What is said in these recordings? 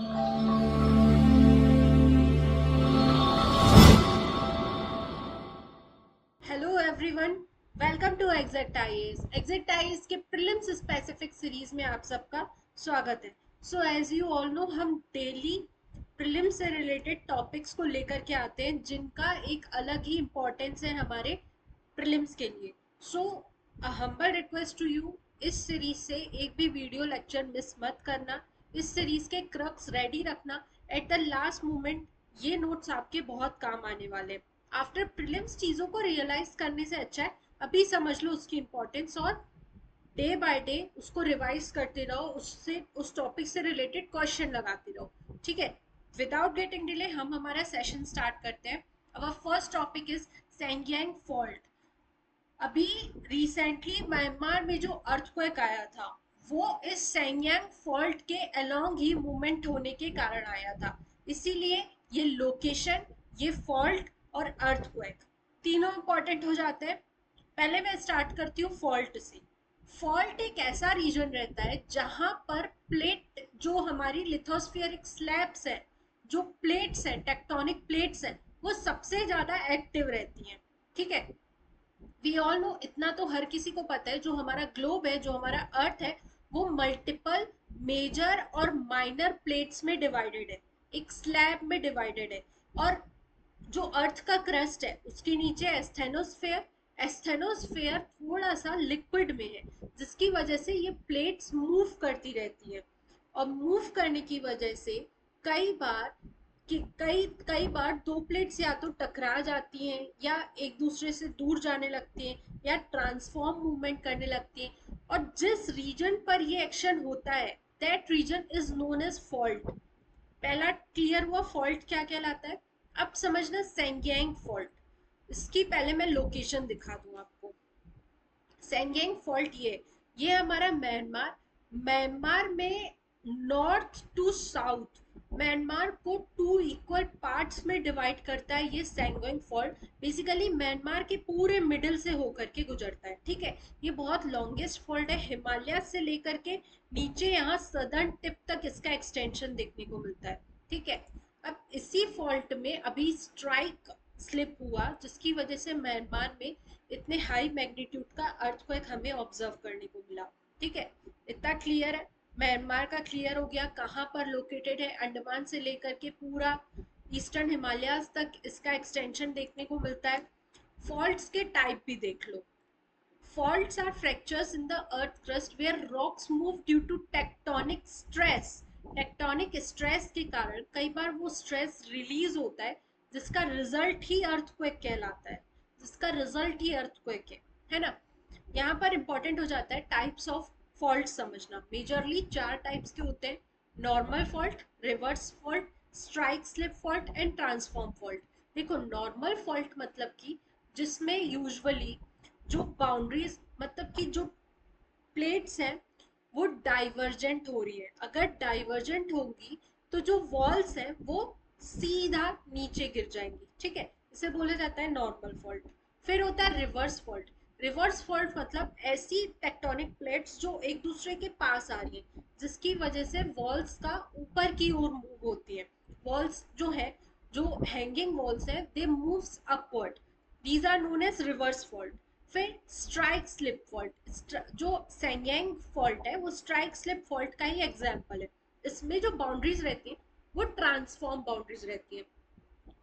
Hello everyone, welcome to exact IAS. Exact IAS के prelims specific series में आप सबका स्वागत है। So as you all know, हम डेली प्रीलिम्स से रिलेटेड टॉपिक्स को लेकर के आते हैं जिनका एक अलग ही इम्पोर्टेंस है हमारे प्रीलिम्स के लिए। So a humble request to you, इस सीरीज से एक भी वीडियो लेक्चर मिस मत करना। इस सीरीज के क्रक्स रेडी रखना। एट द लास्ट मोमेंट ये नोट्स आपके बहुत काम आने वाले हैं। आफ्टर प्रीलिम्स चीज़ों को रियलाइज करने से अच्छा है अभी समझ लो उसकी इम्पोर्टेंस, और डे बाय डे उसको रिवाइज करते रहो, उससे उस टॉपिक से रिलेटेड क्वेश्चन लगाते रहो। ठीक है, विदाउट गेटिंग डिले हम हमारा सेशन स्टार्ट करते हैं। Our first topic is Sagaing fault. अभी रिसेंटली म्यांमार में जो अर्थक्वेक आया था वो इस सेंगियांग फॉल्ट के अलोंग ही मूवमेंट होने के कारण आया था। इसीलिए ये लोकेशन, ये फॉल्ट और अर्थक्वेक तीनों इंपॉर्टेंट हो जाते हैं। पहले मैं स्टार्ट करती हूँ फॉल्ट से। फॉल्ट एक ऐसा रीजन रहता है जहां पर प्लेट, जो हमारी लिथोस्फियरिक स्लैब्स है, जो प्लेट्स है, टेक्टोनिक प्लेट्स है, वो सबसे ज्यादा एक्टिव रहती हैं। ठीक है, वी ऑल नो, इतना तो हर किसी को पता है, जो हमारा ग्लोब है, जो हमारा अर्थ है, वो मल्टीपल मेजर और माइनर प्लेट्स में डिवाइडेड है, एक स्लैब में डिवाइडेड है। और जो अर्थ का क्रस्ट है उसके नीचे एस्थेनोस्फेयर, एस्थेनोस्फेयर थोड़ा सा लिक्विड में है, जिसकी वजह से ये प्लेट्स मूव करती रहती है। और मूव करने की वजह से कई बार कि कई कई बार दो प्लेट्स या तो टकरा जाती हैं, या एक दूसरे से दूर जाने लगती हैं, या ट्रांसफॉर्म मूवमेंट करने लगती हैं। और जिस रीजन पर ये एक्शन होता है, that reason is known as fault. पहला क्लियर हुआ फॉल्ट क्या कहलाता है। अब समझना सेंगियांग फॉल्ट। इसकी पहले मैं लोकेशन दिखा दूं आपको। सेंगियांग फॉल्ट ये हमारा म्यांमार, म्यांमार में नॉर्थ टू साउथ म्यांमार को टू इक्वल पार्ट्स में डिवाइड करता है। ये सेंगियांग फॉल्ट बेसिकली म्यांमार के पूरे मिडिल से होकर के गुजरता है। ठीक है, ये बहुत लॉन्गेस्ट फॉल्ट है, हिमालय से लेकर के नीचे यहाँ सदर्न टिप तक इसका एक्सटेंशन देखने को मिलता है। ठीक है, अब इसी फॉल्ट में अभी स्ट्राइक स्लिप हुआ, जिसकी वजह से म्यांमार में इतने हाई मैग्नीट्यूड का अर्थक्वेक हमें ऑब्जर्व करने को मिला। ठीक है, इतना क्लियर है। म्यांमार का क्लियर हो गया, कहाँ पर लोकेटेड है। अंडमान से लेकर के पूरा ईस्टर्न हिमालयाज तक इसका एक्सटेंशन देखने को मिलता है। फॉल्ट्स के टाइप भी देख लो। Faults are fractures in the earth crust where rocks move due to tectonic stress. Tectonic stress के कारण कई बार वो स्ट्रेस रिलीज होता है, जिसका रिजल्ट ही अर्थक्वेक कहलाता है, जिसका रिजल्ट ही अर्थक्वेक है ना। यहाँ पर इंपॉर्टेंट हो जाता है टाइप्स ऑफ फॉल्ट समझना। मेजरली चार टाइप्स के होते हैं: normal fault, reverse fault, strike slip fault and transform fault. देखो, नॉर्मल फॉल्ट मतलब कि जिसमें यूजुअली जो बाउंड्रीज, मतलब कि जो प्लेट्स हैं, वो डाइवर्जेंट हो रही है। अगर डाइवर्जेंट होगी तो जो वॉल्स हैं वो सीधा नीचे गिर जाएंगी। ठीक है, इसे बोला जाता है नॉर्मल फॉल्ट। फिर होता है रिवर्स फॉल्ट। रिवर्स फॉल्ट मतलब ऐसी टेक्टोनिक प्लेट्स जो एक दूसरे के पास आ रही है, जिसकी वजह से वॉल्स का ऊपर की ओर मूव होती है। वॉल्स जो है, जो हैंगिंग वॉल्स है, they moves upward. These are known as reverse fault. फिर स्ट्राइक स्लिप फॉल्ट, जो सेंगियांग फॉल्ट है वो स्ट्राइक स्लिप फॉल्ट का ही एग्जाम्पल है। इसमें जो बाउंड्रीज रहती है वो ट्रांसफॉर्म बाउंड्रीज रहती है,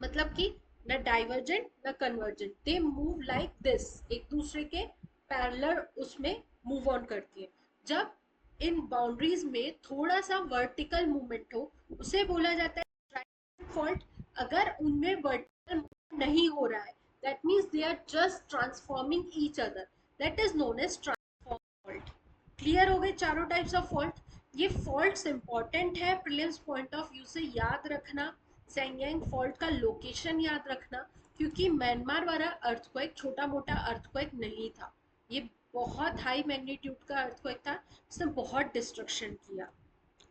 मतलब कि न डाइवर्जेंट न convergent, they move like this, एक दूसरे के पैरेलल उसमें मूव ऑन करती है। जब इन बाउंड्रीज में थोड़ा सा वर्टिकल मूवमेंट हो, उसे बोला जाता है स्ट्राइक फॉल्ट। अगर उनमें वर्टिकल नहीं हो रहा है, that means they are just transforming each other, that is known as transform fault. Clear हो गए चारों टाइप्स ऑफ फॉल्ट। ये फॉल्ट्स इंपॉर्टेंट है प्रीलिम्स पॉइंट ऑफ व्यू से, याद रखना। सेंगियांग फॉल्ट का लोकेशन याद रखना, क्योंकि म्यांमार वाला अर्थक्वेक छोटा मोटा अर्थक्वेक नहीं था, ये बहुत हाई मैग्नीट्यूड का अर्थक्वेक था, इसने बहुत डिस्ट्रक्शन किया।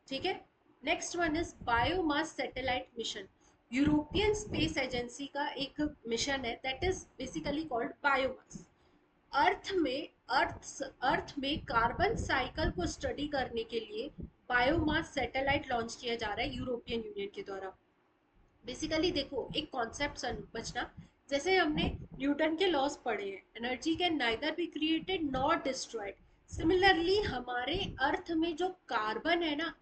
ठीक है, next one is biomass satellite mission. European space agency का एक मिशन है, that is basically called biomass. Earth में अर्थ में कार्बन साइकिल को स्टडी करने के लिए बायोमास सैटेलाइट लॉन्च किया जा रहा है यूरोपियन यूनियन के द्वारा। बेसिकली देखो, एक कॉन्सेप्ट समझना, जैसे हमने न्यूटन के लॉज पढ़े हैं, energy can neither be created not destroyed. Similarly हमारे अर्थ में जो कार्बन है ना,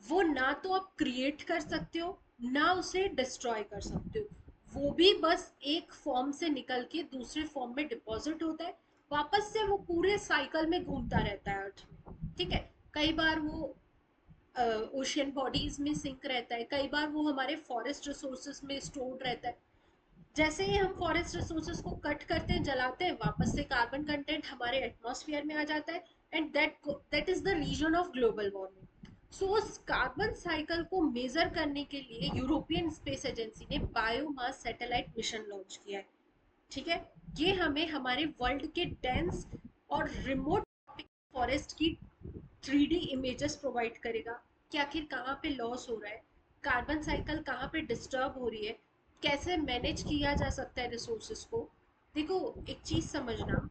वो ना तो आप क्रिएट कर सकते हो, ना उसे डिस्ट्रॉय कर सकते हो। वो भी बस एक फॉर्म से निकल के दूसरे फॉर्म में डिपॉजिट होता है, वापस से वो पूरे साइकिल में घूमता रहता है अर्थ में। ठीक है, कई बार वो ओशियन बॉडीज में सिंक रहता है, कई बार वो हमारे फॉरेस्ट रिसोर्सेज में स्टोर्ड रहता है। जैसे ही हम फॉरेस्ट रिसोर्सेज को कट करते हैं, जलाते हैं, वापस से कार्बन कंटेंट हमारे एटमॉस्फेयर में आ जाता है, and that is the reason of global warming. So उस कार्बन साइकिल को मेजर करने के लिए यूरोपियन स्पेस एजेंसी ने बायोमास सैटेलाइट मिशन लॉन्च किया है। ठीक है, ये हमें हमारे वर्ल्ड के डेंस और रिमोट फॉरेस्ट की 3D इमेजेस प्रोवाइड करेगा कि आखिर कहाँ पे लॉस हो रहा है, कार्बन साइकिल कहाँ पे डिस्टर्ब हो रही है, कैसे मैनेज किया जा सकता है रिसोर्सेज को। देखो, एक चीज समझना,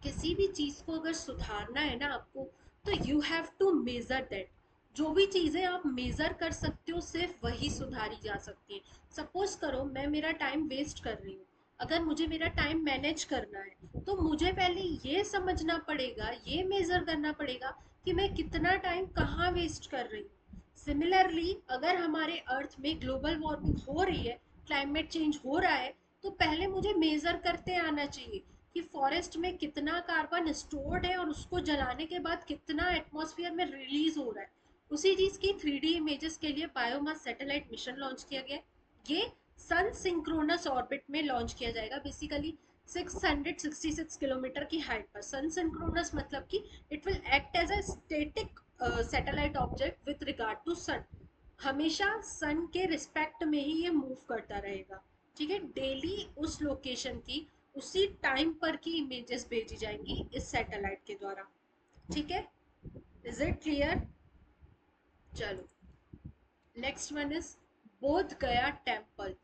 किसी भी चीज को अगर सुधारना है ना आपको, तो you have to measure that. जो भी चीजें आप मेजर कर सकते हो सिर्फ वही सुधारी जा सकती है। सपोज करो मैं मेरा टाइम वेस्ट कर रही हूँ, अगर मुझे मेरा टाइम मैनेज करना है तो मुझे पहले ये समझना पड़ेगा, ये मेजर करना पड़ेगा कि मैं कितना टाइम कहाँ वेस्ट कर रही हूँ। सिमिलरली अगर हमारे अर्थ में ग्लोबल वार्मिंग हो रही है, क्लाइमेट चेंज हो रहा है, तो पहले मुझे मेजर करते आना चाहिए कि फॉरेस्ट में कितना कार्बन स्टोर्ड है और उसको जलाने के बाद कितना एटमॉस्फेयर में रिलीज हो रहा है। उसी चीज की 3D इमेजेस के लिए बायोमास सैटेलाइट मिशन लॉन्च किया गया। ये सन सिंक्रोनस ऑर्बिट में लॉन्च किया जाएगा। बेसिकली 666 किलोमीटर की हाइट पर। सन सिंक्रोनस मतलब कि it will act as a static satellite object with regard to sun. हमेशा सन के रिस्पेक्ट में ही ये मूव करता रहेगा। ठीक है, डेली उस लोकेशन की उसी टाइम पर की इमेजेस भेजी जाएंगी इस सैटेलाइट के द्वारा। ठीक है, इज इट क्लियर? चलो, नेक्स्ट वन इज बोध गया टेम्पल।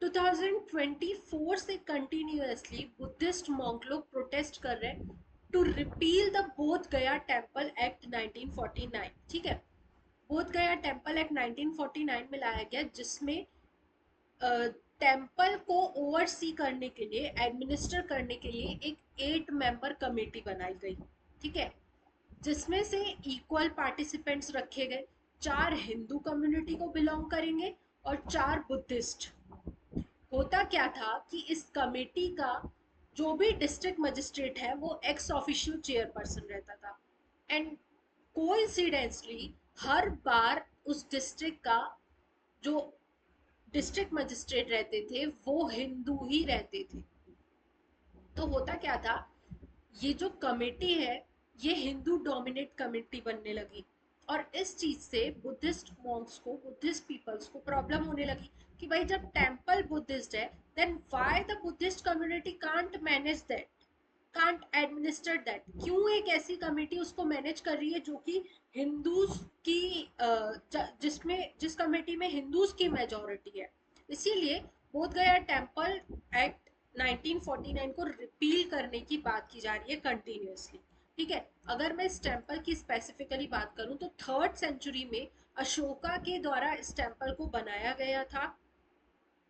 2024 से कंटिन्यूअसली बुद्धिस्ट मॉन्क लोग प्रोटेस्ट कर रहे हैं टू रिपील द बोध गया टेम्पल एक्ट 1949। ठीक है, बोध गया टेम्पल एक्ट 1949 में लाया गया, जिसमें टेम्पल को ओवरसी करने के लिए, एडमिनिस्टर करने के लिए एक 8 मेंबर कमेटी बनाई गई। ठीक है, जिसमें से इक्वल पार्टिसिपेंट्स रखे गए, 4 हिंदू कम्युनिटी को बिलोंग करेंगे और 4 बुद्धिस्ट। होता क्या था कि इस कमेटी का जो भी डिस्ट्रिक्ट मजिस्ट्रेट है वो एक्स ऑफिशियल चेयरपर्सन रहता था, एंड कोइंसिडेंटली हर बार उस डिस्ट्रिक्ट का जो डिस्ट्रिक्ट मजिस्ट्रेट रहते थे वो हिंदू ही रहते थे। तो होता क्या था, ये जो कमेटी है ये हिंदू डोमिनेट कमेटी बनने लगी, और इस चीज से बुद्धिस्ट मॉन्क्स को, बुद्धिस्ट पीपल्स को प्रॉब्लम होने लगी कि भाई जब टेम्पल बुद्धिस्ट है, then why the Buddhist community can't manage that, can't administer that. क्यों एक ऐसी कमेटी उसको मैनेज कर रही है जो कि हिंदूज की जिस कमेटी में हिंदूज की मेजोरिटी है। इसीलिए बोध गया टेम्पल एक्ट 1949 को रिपील करने की बात की जा रही है कंटिन्यूअसली। ठीक है, अगर मैं इस टेम्पल की स्पेसिफिकली बात करूं तो 3rd सेंचुरी में अशोका के द्वारा इस टेम्पल को बनाया गया था।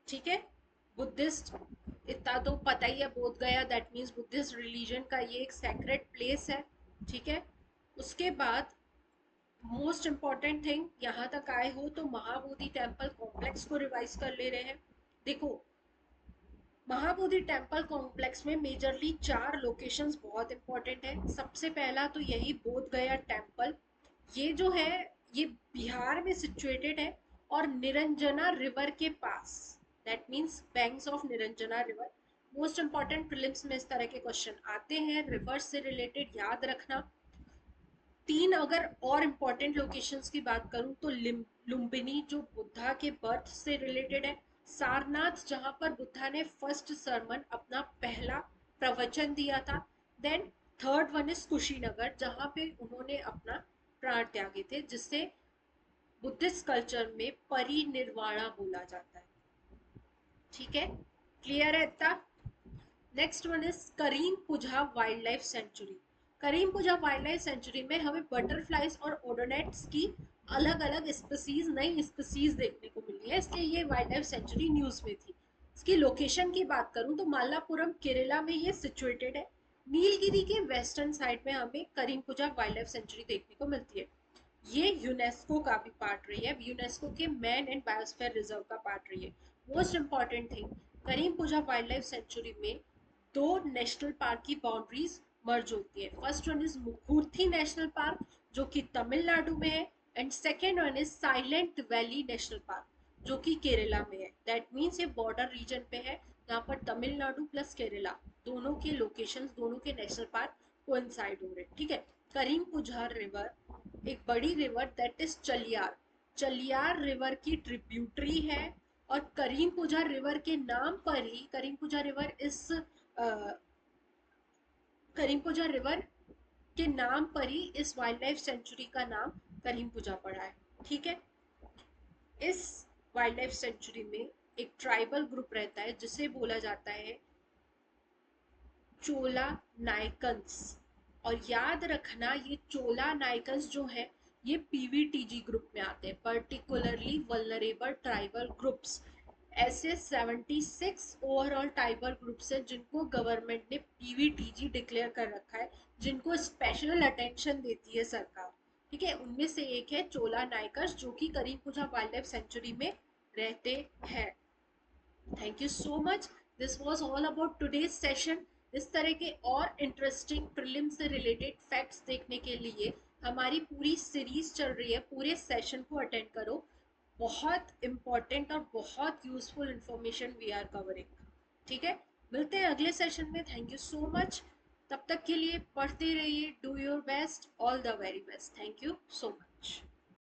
ठीक है, बुद्धिस्ट, इतना तो पता ही है, बोध गया दैट मीन्स बुद्धिस्ट रिलीजन का ये एक सेक्रेट प्लेस है। ठीक है, उसके बाद मोस्ट इम्पॉर्टेंट थिंग, यहाँ तक आए हो तो महाबोधि टेम्पल कॉम्प्लेक्स को रिवाइज कर ले रहे हैं। देखो, महाबोधि टेम्पल कॉम्प्लेक्स में मेजरली 4 लोकेशंस बहुत इंपॉर्टेंट है। सबसे पहला तो यही बोध गया टेम्पल, ये जो है ये बिहार में सिचुएटेड है और निरंजना रिवर के पास, that means banks of Niranjana river. Most important prelims में इस तरह के क्वेश्चन आते हैं रिवर से रिलेटेड, याद रखना। 3 अगर और इम्पोर्टेंट लोकेशंस की बात करूं तो लुम्बिनी जो बुद्धा के बर्थ से रिलेटेड है, सारनाथ जहां पर बुद्धा ने फर्स्ट सरमन, अपना पहला प्रवचन दिया था, then 3rd one is Kushinagar जहां पे उन्होंने अपना प्राण त्यागे थे, जिससे बुद्धिस्ट कल्चर में परिनिर्वाणा बोला जाता है। ठीक है, क्लियर है इतना? Next one is Karimpuzha wildlife sanctuary. Karimpuzha wildlife sanctuary में हमें बटरफ्लाइज और ओडोनेट्स की अलग अलग स्पीसीज, नई स्पीसीज देखने को मिली है, इसलिए ये वाइल्ड लाइफ सेंचुरी न्यूज में थी। इसकी लोकेशन की बात करूं तो मालापुरम केरला में ये सिचुएटेड है। नीलगिरी के वेस्टर्न साइड में हमें करीमपुजा वाइल्ड लाइफ सेंचुरी देखने को मिलती है। ये यूनेस्को का भी पार्ट रही है, यूनेस्को के मैन एंड बायोस्फीयर रिजर्व का पार्ट रही है। Most important thing, Karimpuzha wildlife sanctuary में दो नेशनल पार्क की बाउंड्रीज मर्ज होती है। First one is Mukurthi national park जो कि तमिलनाडु में है, and second one is silent valley national park जो कि केरला में है। दैट मीन्स ये बॉर्डर रीजन पे है, यहाँ पर तमिलनाडु प्लस केरला दोनों के लोकेशंस, दोनों के नेशनल पार्क कोइंसाइड हो रहे हैं, ठीक है। करीम पुझार रिवर एक बड़ी river that is Chaliyar, Chaliyar river की ट्रिब्यूटरी है। और करीम पुझार रिवर के नाम पर ही करीम पुझार रिवर इस करीमपुजा रिवर के नाम पर ही इस वाइल्ड लाइफ सेंचुरी का नाम करीमपुजा पड़ा है, ठीक है। इस वाइल्ड लाइफ सेंचुरी में एक ट्राइबल ग्रुप रहता है जिसे बोला जाता है चोला नायकंस। और याद रखना ये चोला नायकंस जो है ये पीवीटीजी ग्रुप में आते हैं, पर्टिकुलरली वल्नरेबल ट्राइबल ग्रुप्स। ऐसे 76 ओवरऑल ट्राइबल ग्रुप्स हैं जिनको गवर्नमेंट ने पीवीटीजी डिक्लेयर कर रखा है, जिनको स्पेशल अटेंशन देती है सरकार, ठीक है। उनमें से एक है चोला नायकर्स जो कि करीमपुजा वाइल्ड लाइफ सेंचुरी में रहते हैं। Thank you so much, this was all about today's session. इस तरह के और इंटरेस्टिंग प्रीलिम से रिलेटेड फैक्ट्स देखने के लिए हमारी पूरी सीरीज चल रही है, पूरे सेशन को अटेंड करो। बहुत इंपॉर्टेंट और बहुत useful information we are covering, ठीक है। मिलते हैं अगले सेशन में, थैंक यू सो मच। तब तक के लिए पढ़ते रहिए, do your best, all the very best, thank you so much.